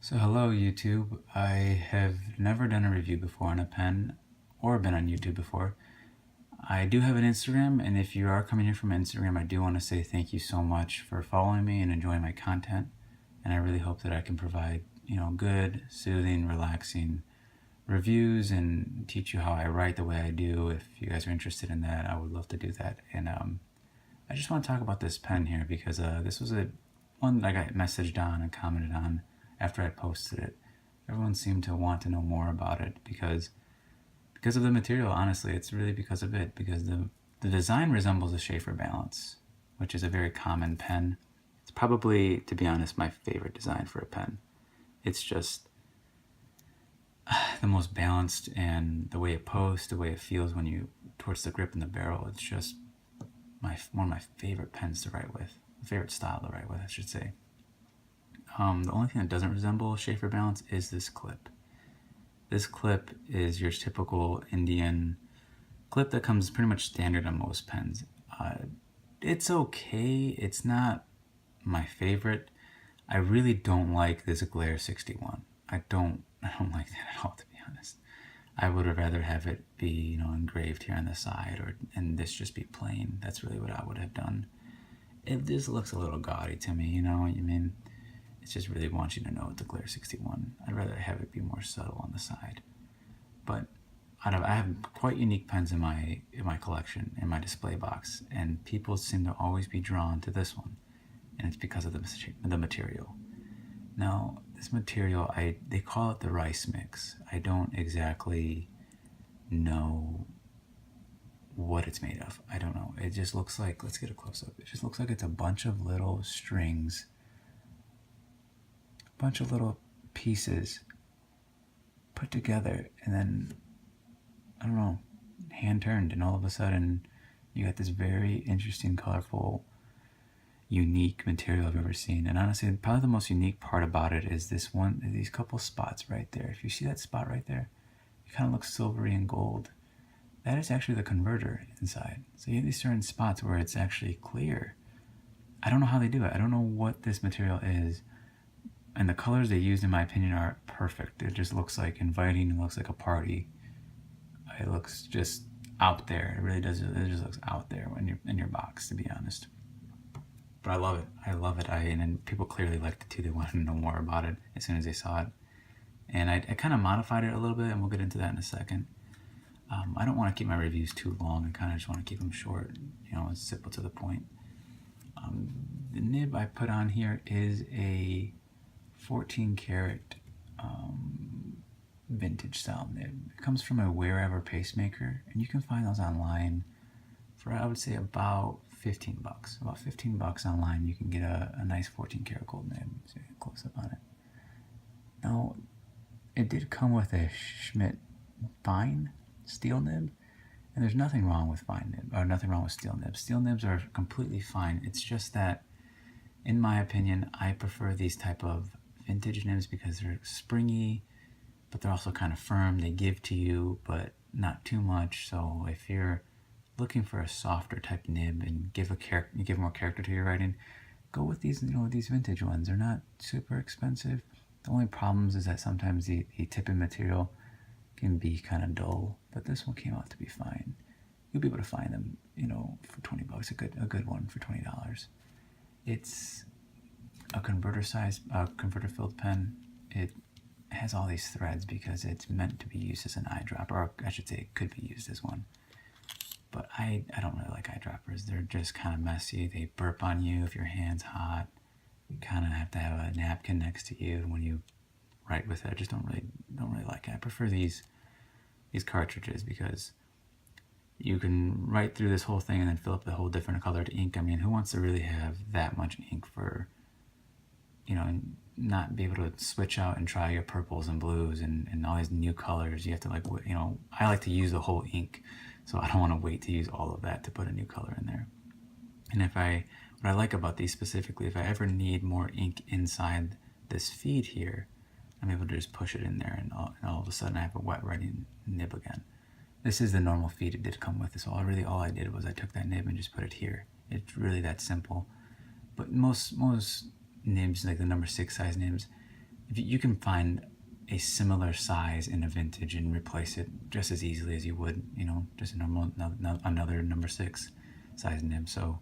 So hello YouTube. I have never done a review before on a pen or been on YouTube before. I do have an Instagram, and if you are coming here from Instagram, I do want to say thank you so much for following me and enjoying my content. And I really hope that I can provide, good, soothing, relaxing reviews and teach you how I write the way I do. If you guys are interested in that, I would love to do that. And I just want to talk about this pen here because this was one that I got messaged on and commented on after I posted it. Everyone seemed to want to know more about it because of the material. Honestly, it's really because of it, because the design resembles a Schaefer Balance, which is a very common pen. It's probably, to be honest, my favorite design for a pen. It's just the most balanced, and the way it posts, the way it feels when you towards the grip and the barrel, it's just one of my favorite pens to write with, favorite style to write with, I should say. The only thing that doesn't resemble Schaefer Balance is this clip. This clip is your typical Indian clip that comes pretty much standard on most pens. It's okay. It's not my favorite. I really don't like this Glare 61. I don't like that at all, to be honest. I would have rather have it be, engraved here on the side, and this just be plain. That's really what I would have done. This looks a little gaudy to me, you know what I mean? It just really wants you to know it's a Glare 61. I'd rather have it be more subtle on the side. But I have quite unique pens in my collection, in my display box, and people seem to always be drawn to this one, and it's because of the material. Now, this material, they call it the rice mix. I don't exactly know what it's made of. I don't know. It just looks like, let's get a close-up. It just looks like it's a bunch of little strings, a bunch of little pieces put together, and then, I don't know, hand turned, and all of a sudden you got this very interesting, colorful, unique material I've ever seen. And honestly, probably the most unique part about it is these couple spots right there. If you see that spot right there, it kind of looks silvery and gold. That is actually the converter inside. So you have these certain spots where it's actually clear. I don't know how they do it. I don't know what this material is. And the colors they used, in my opinion, are perfect. It just looks like inviting. It looks like a party. It looks just out there. It really does. It just looks out there when you're in your box, to be honest. But I love it. I love it. And people clearly liked it too. They wanted to know more about it as soon as they saw it. And I kind of modified it a little bit, and we'll get into that in a second. I don't want to keep my reviews too long. I kind of just want to keep them short, simple to the point. The nib I put on here is a 14 karat vintage style nib. It comes from a Wherever pacemaker, and you can find those online for, I would say, about 15 bucks. About 15 bucks online, you can get a nice 14 karat gold nib. So a close up on it. Now, it did come with a Schmidt fine steel nib, and there's nothing wrong with fine nib, or nothing wrong with steel nibs. Steel nibs are completely fine. It's just that, in my opinion, I prefer these type of vintage nibs because they're springy, but they're also kind of firm. They give to you, but not too much. So if you're looking for a softer type nib and give more character to your writing, go with these, these vintage ones. They're not super expensive. The only problems is that sometimes the tipping material can be kind of dull, but this one came out to be fine. You'll be able to find them, for 20 bucks, a good one for $20. It's a converter filled pen. It has all these threads because it's meant to be used as an eyedropper, or I should say it could be used as one. But I don't really like eyedroppers. They're just kind of messy. They burp on you if your hand's hot. You kind of have to have a napkin next to you when you write with it. I just don't really like it. I prefer these cartridges because you can write through this whole thing and then fill up the whole different colored ink. I mean, who wants to really have that much ink for, and not be able to switch out and try your purples and blues and all these new colors. You have to I like to use the whole ink, so I don't want to wait to use all of that to put a new color in there. And what I like about these specifically, if I ever need more ink inside this feed here, I'm able to just push it in there, and all of a sudden I have a wet writing nib again. This is the normal feed it did come with, so all I did was I took that nib and just put it here. It's really that simple. But most nibs, like the number 6 size nibs, you can find a similar size in a vintage and replace it just as easily as you would, just a normal another number 6 size nib. So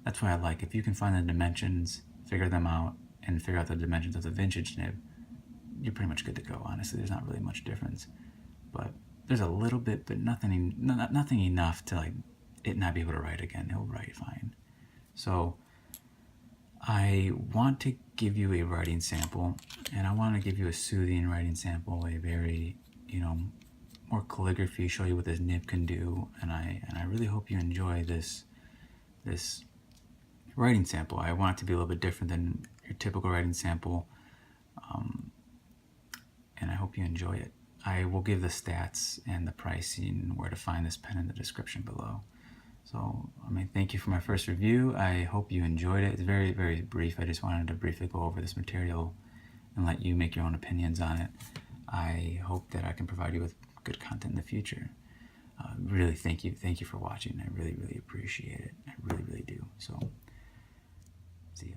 that's why I like, if you can find the dimensions, figure them out, and figure out the dimensions of the vintage nib, you're pretty much good to go. Honestly, there's not really much difference, but there's a little bit, but nothing enough to like it not be able to write again. He'll write fine. So I want to give you a writing sample, and I want to give you a soothing writing sample, a very, more calligraphy, show you what this nib can do, and I really hope you enjoy this writing sample. I want it to be a little bit different than your typical writing sample, and I hope you enjoy it. I will give the stats and the pricing, where to find this pen, in the description below. So, thank you for my first review. I hope you enjoyed it. It's very, very brief. I just wanted to briefly go over this material and let you make your own opinions on it. I hope that I can provide you with good content in the future. Really, thank you. Thank you for watching. I really, really appreciate it. I really, really do. So, see ya.